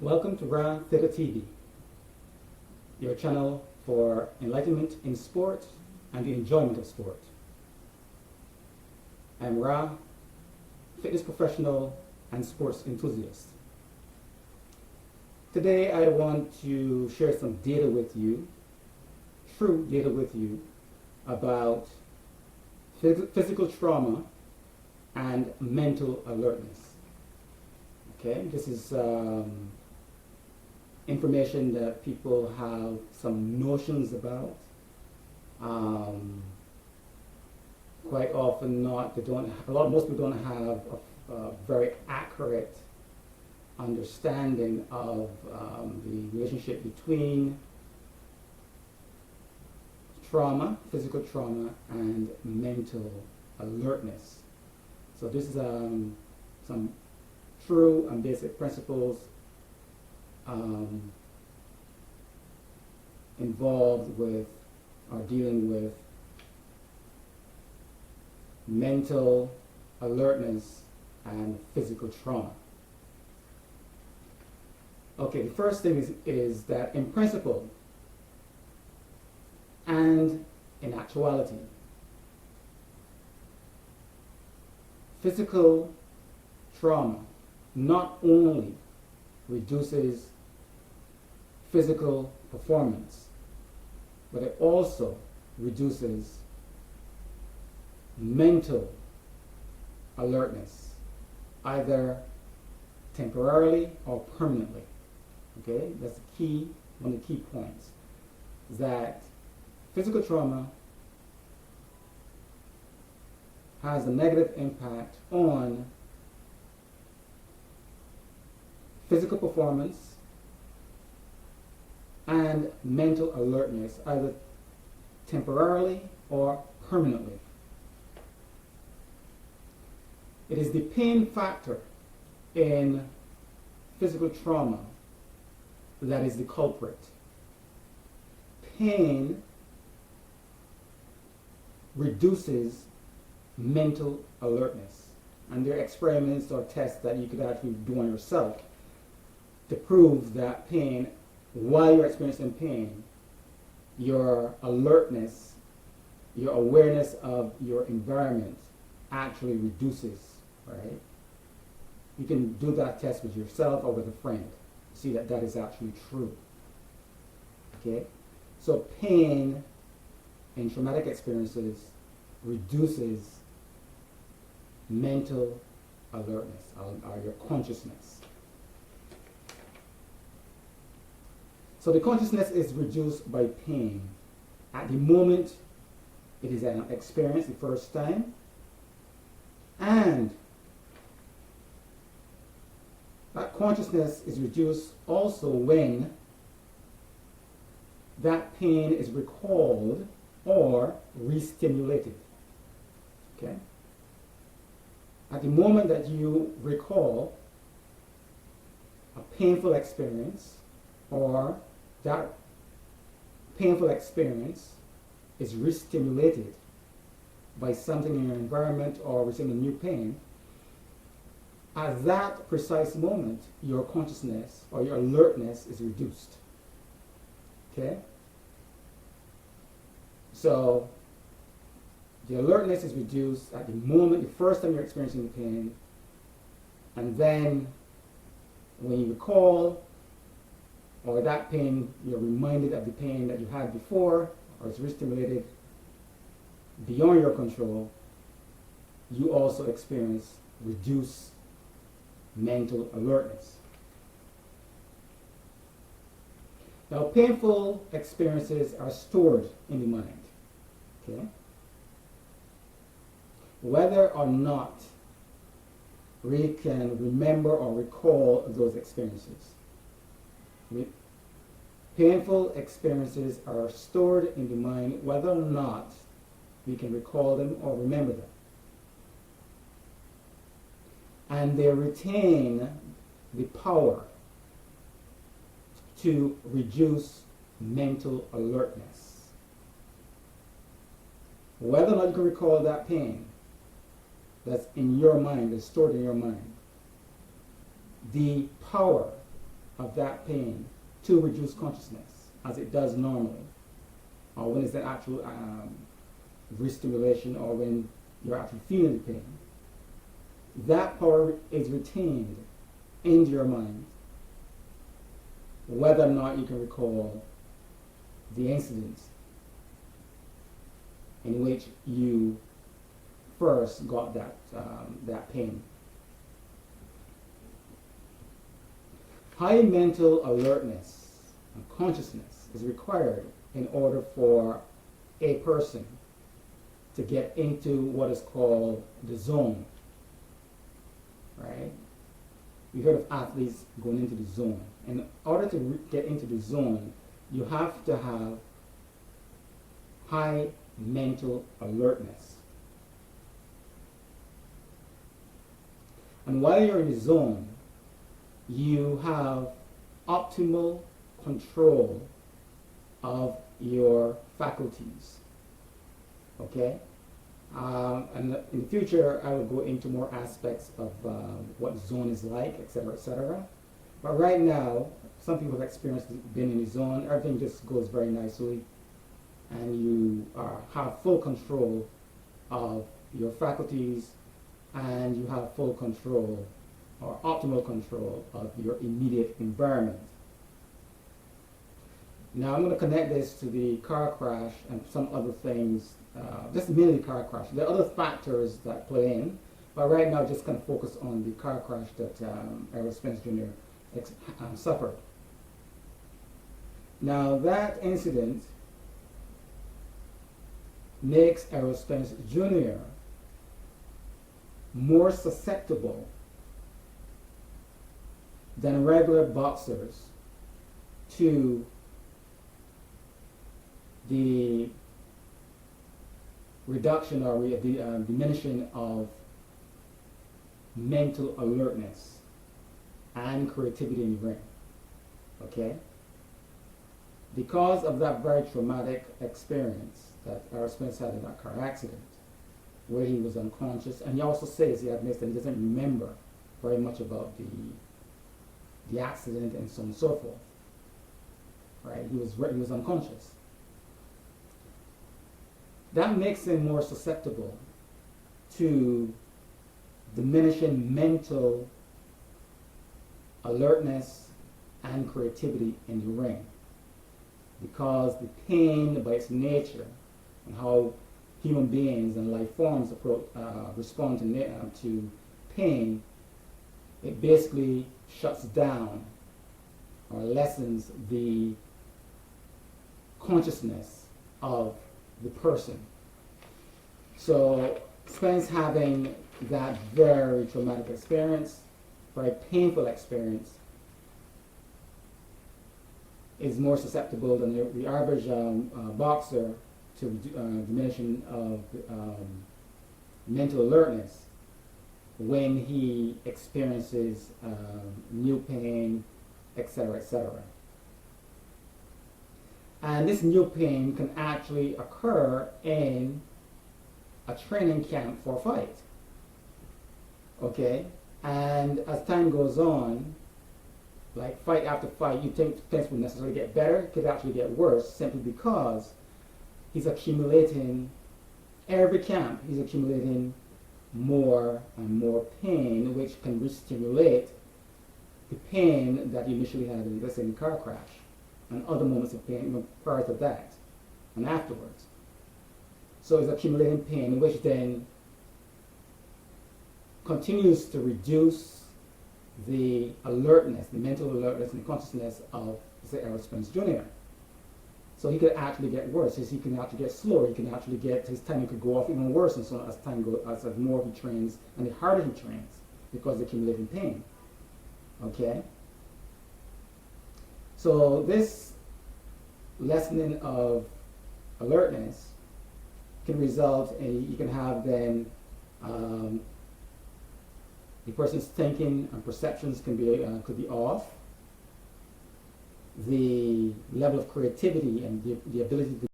Welcome to Ra Theta TV, your channel for enlightenment in sport and the enjoyment of sport. I'm Ra, fitness professional and sports enthusiast. Today I want to share some data with you, true data with you, about physical trauma and mental alertness. Okay, this is information that people have some notions about. Quite often most people don't have a very accurate understanding of the relationship between trauma, physical trauma, and mental alertness. So this is some true and basic principles involved with or dealing with mental alertness and physical trauma. Okay, the first thing is that in principle and in actuality, physical trauma not only reduces physical performance, but it also reduces mental alertness, either temporarily or permanently. Okay, that's the key, one of the key points, is that physical trauma has a negative impact on physical performance and mental alertness, either temporarily or permanently. It is the pain factor in physical trauma that is the culprit. Pain reduces mental alertness, and there are experiments or tests that you could actually do on yourself to prove that pain, while you're experiencing pain, your alertness, your awareness of your environment actually reduces, right? You can do that test with yourself or with a friend. See that that is actually true. Okay? So pain in traumatic experiences reduces mental alertness, or your consciousness. So the consciousness is reduced by pain. At the moment it is an experience the first time, and that consciousness is reduced also when that pain is recalled or re-stimulated. Okay? At the moment that you recall a painful experience, or that painful experience is re-stimulated by something in your environment or receiving a new pain, at that precise moment, your consciousness or your alertness is reduced. Okay? So the alertness is reduced at the moment, the first time you're experiencing the pain, and then when you recall, or that pain, you're reminded of the pain that you had before, or it's re-stimulated beyond your control, you also experience reduced mental alertness. Now, painful experiences are stored in the mind. Okay? Whether or not we can remember or recall those experiences. Painful experiences are stored in the mind whether or not we can recall them or remember them. And they retain the power to reduce mental alertness. Whether or not you can recall that pain that's in your mind, that's stored in your mind, the power of that pain to reduce consciousness as it does normally, or when it's an actual re-stimulation, or when you're actually feeling the pain, that power is retained in your mind, whether or not you can recall the incidents in which you first got that pain. High mental alertness and consciousness is required in order for a person to get into what is called the zone, right? We heard of athletes going into the zone. In order to get into the zone, you have to have high mental alertness. And while you're in the zone, you have optimal control of your faculties. Okay? And in the future, I will go into more aspects of what zone is like, etc., etc. But right now, some people have experienced being in the zone. Everything just goes very nicely, and you have full control of your faculties, and you have full control or optimal control of your immediate environment. Now I'm going to connect this to the car crash and some other things, just mainly car crash. There are other factors that play in, but right now just kind of focus on the car crash that Errol Spence Jr. Suffered. Now that incident makes Errol Spence Jr. more susceptible than regular boxers to the reduction or diminishing of mental alertness and creativity in the brain. Okay? Because of that very traumatic experience that Errol Spence had in that car accident, where he was unconscious, and he also says, he admits that he doesn't remember very much about the accident and so on and so forth. Right? He was unconscious. That makes him more susceptible to diminishing mental alertness and creativity in the brain, because the pain, by its nature, and how human beings and life forms respond to pain, it basically shuts down or lessens the consciousness of the person. So Spence, having that very traumatic experience, very painful experience, is more susceptible than the average boxer to diminishing of mental alertness when he experiences new pain, etc., etc. And this new pain can actually occur in a training camp for a fight. Okay? And as time goes on, like fight after fight, you think things will necessarily get better, it could actually get worse, simply because he's accumulating, every camp, he's accumulating more and more pain, which can re-stimulate the pain that you initially had in, let's say, in the car crash, and other moments of pain prior to that and afterwards. So it's accumulating pain, which then continues to reduce the alertness, the mental alertness and the consciousness of, say, Errol Spence Jr. So he could actually get worse. He can actually get slower. He can actually get, his timing could go off even worse, and so on, as time goes, as more he trains and the harder he trains, because of accumulating pain. Okay? So this lessening of alertness can result in, you can have then the person's thinking and perceptions could be off. The level of creativity and the ability to